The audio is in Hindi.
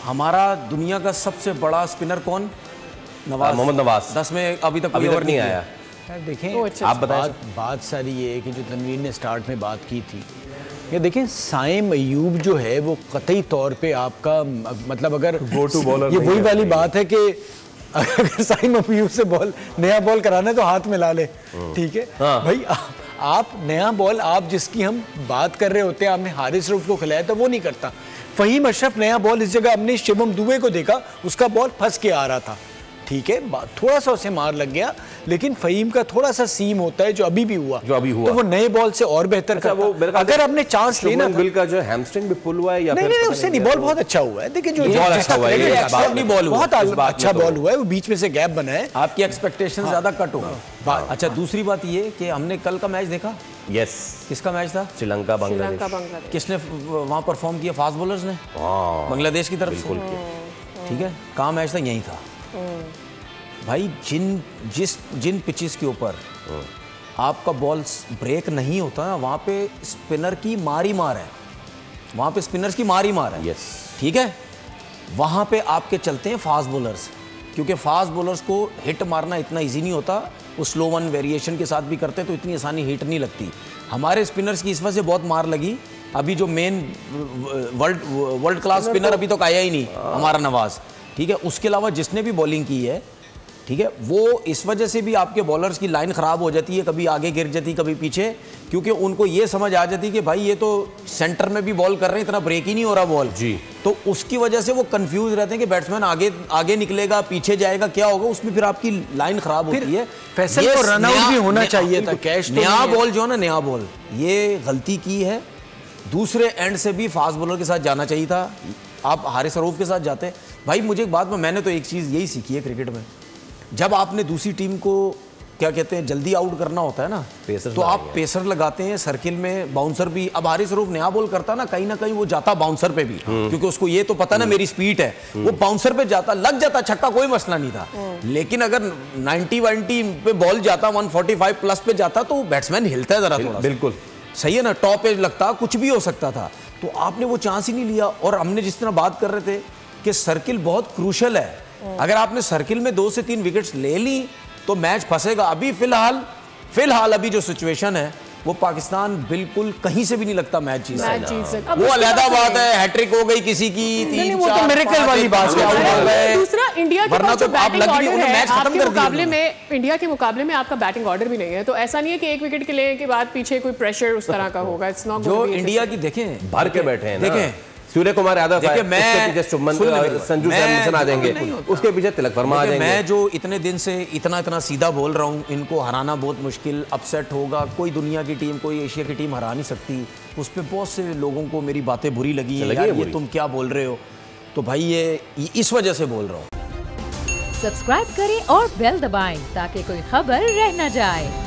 हमारा दुनिया का सबसे बड़ा स्पिनर कौन? नवाज, मोहम्मद नवाज। 10 में अभी तक अभी तक नहीं आया। देखें आप बताएं। बात सारी ये है कि जो तनवीर ने स्टार्ट में बात की थी, ये देखें साइम अयूब जो है वो कतई तौर पे आपका मतलब अगर गो टू बॉलर, ये वही वाली बात है कि अगर साइम अयूब से नया बॉल कराना है तो हाथ में ला ले, ठीक है। हाँ। भाई आप नया बॉल, आप जिसकी हम बात कर रहे होते हैं, आपने हारिस रऊफ को खिलाया था, वो नहीं करता। फहीम अशरफ नया बॉल, इस जगह हमने शिवम दुबे को देखा, उसका बॉल फंस के आ रहा था, ठीक है, थोड़ा सा उसे मार लग गया, लेकिन फहीम का थोड़ा सा सीम होता है जो अभी भी हुआ, तो वो नए बॉल से और बेहतर करता। वो अगर आपने चांस लेना था, बिल का जो हैमस्ट्रिंग भी पुल हुआ है या नहीं नहीं उससे नहीं, बॉल बहुत अच्छा हुआ है। देखिए जो बहुत अच्छा बॉल हुआ है, वो बीच में से गैप बना है। आपकी एक्सपेक्टेशन ज्यादा कट हो गई। अच्छा, दूसरी बात ये कि हमने कल का मैच देखा। यस, किसका मैच था? श्रीलंका बांग्लादेश। किसने वहां परफॉर्म किया? फास्ट बॉलर्स ने, बांग्लादेश की तरफ से, ठीक है। कहाँ मैच था? यही था भाई। जिन पिचेस के ऊपर आपका बॉल ब्रेक नहीं होता ना, वहाँ पे स्पिनर की मार है, वहाँ पे स्पिनर्स की मार है। यस, ठीक है। वहाँ पे आपके चलते हैं फास्ट बॉलर्स, क्योंकि फास्ट बॉलर्स को हिट मारना इतना इजी नहीं होता। वो स्लो वन वेरिएशन के साथ भी करते तो इतनी आसानी हिट नहीं लगती। हमारे स्पिनर्स की इस वजह से बहुत मार लगी। अभी जो मेन वर्ल्ड क्लास स्पिनर अभी तक आया ही नहीं, हमारा नवाज, ठीक है। उसके अलावा जिसने भी बॉलिंग की है, ठीक है, वो इस वजह से भी आपके बॉलर्स की लाइन ख़राब हो जाती है, कभी आगे गिर जाती, कभी पीछे, क्योंकि उनको ये समझ आ जाती है कि भाई ये तो सेंटर में भी बॉल कर रहे हैं, इतना ब्रेक ही नहीं हो रहा बॉल जी। तो उसकी वजह से वो कंफ्यूज रहते हैं कि बैट्समैन आगे निकलेगा, पीछे जाएगा, क्या होगा, उसमें फिर आपकी लाइन ख़राब होती है। फैसल को रन आउट भी होना चाहिए था, कैश नया बॉल जो है ना, नया बॉल, ये गलती की है। दूसरे एंड से भी फास्ट बॉलर के साथ जाना चाहिए था। आप हारिस रऊफ के साथ जाते भाई। मुझे एक बात में, मैंने तो एक चीज़ यही सीखी है क्रिकेट में, जब आपने दूसरी टीम को क्या कहते हैं जल्दी आउट करना होता है ना, तो आप पेसर लगाते हैं सर्किल में। बाउंसर भी, अब हारिस रऊफ नया बॉल करता ना कहीं वो जाता बाउंसर पे भी, क्योंकि उसको ये तो पता ना मेरी स्पीड है, वो बाउंसर पे जाता, लग जाता छक्का, कोई मसला नहीं था। लेकिन अगर 90-1 पे बॉल जाता, 145 प्लस पे जाता, तो बैट्समैन हिलता है जरा थोड़ा। बिल्कुल सही है ना, टॉप पे लगता, कुछ भी हो सकता था। तो आपने वो चांस ही नहीं लिया। और हमने जिस तरह बात कर रहे थे कि सर्किल बहुत क्रूशल है, अगर आपने सर्किल में 2 से 3 विकेट्स ले ली तो मैच फंसेगा। अभी फिलहाल अभी जो सिचुएशन है, वो पाकिस्तान बिल्कुल कहीं से भी नहीं लगता मैच जीत सकता। वो अलग बात है, हैट्रिक हो गई किसी की, 3-4 मिरेकल वाली बात है। दूसरा, इंडिया के पास जो बैटिंग ऑर्डर है, आपके मुकाबले में, इंडिया के मुकाबले में आपका बैटिंग ऑर्डर भी नहीं है, तो ऐसा नहीं है कि 1 विकेट के लेने के बाद पीछे कोई प्रेशर उस तरह का होगा। इट्स नॉट जो इंडिया की देखें भर के बैठे हैं, देखें सूर्य कुमार यादव, उसके पीछे संजू सैमसन आ जाएंगे, उसके पीछे तिलक वर्मा आ जाएंगे। मैं जो इतने दिन से इतना सीधा बोल रहा हूँ, इनको हराना बहुत मुश्किल, अपसेट होगा। कोई दुनिया की टीम, कोई एशिया की टीम हरा नहीं सकती। उस पर बहुत से लोगों को मेरी बातें बुरी लगी हैं, यार ये तुम क्या बोल रहे हो। तो भाई ये इस वजह से बोल रहा हूँ। सब्सक्राइब करें और बेल दबाएं ताकि कोई खबर रह न जाए।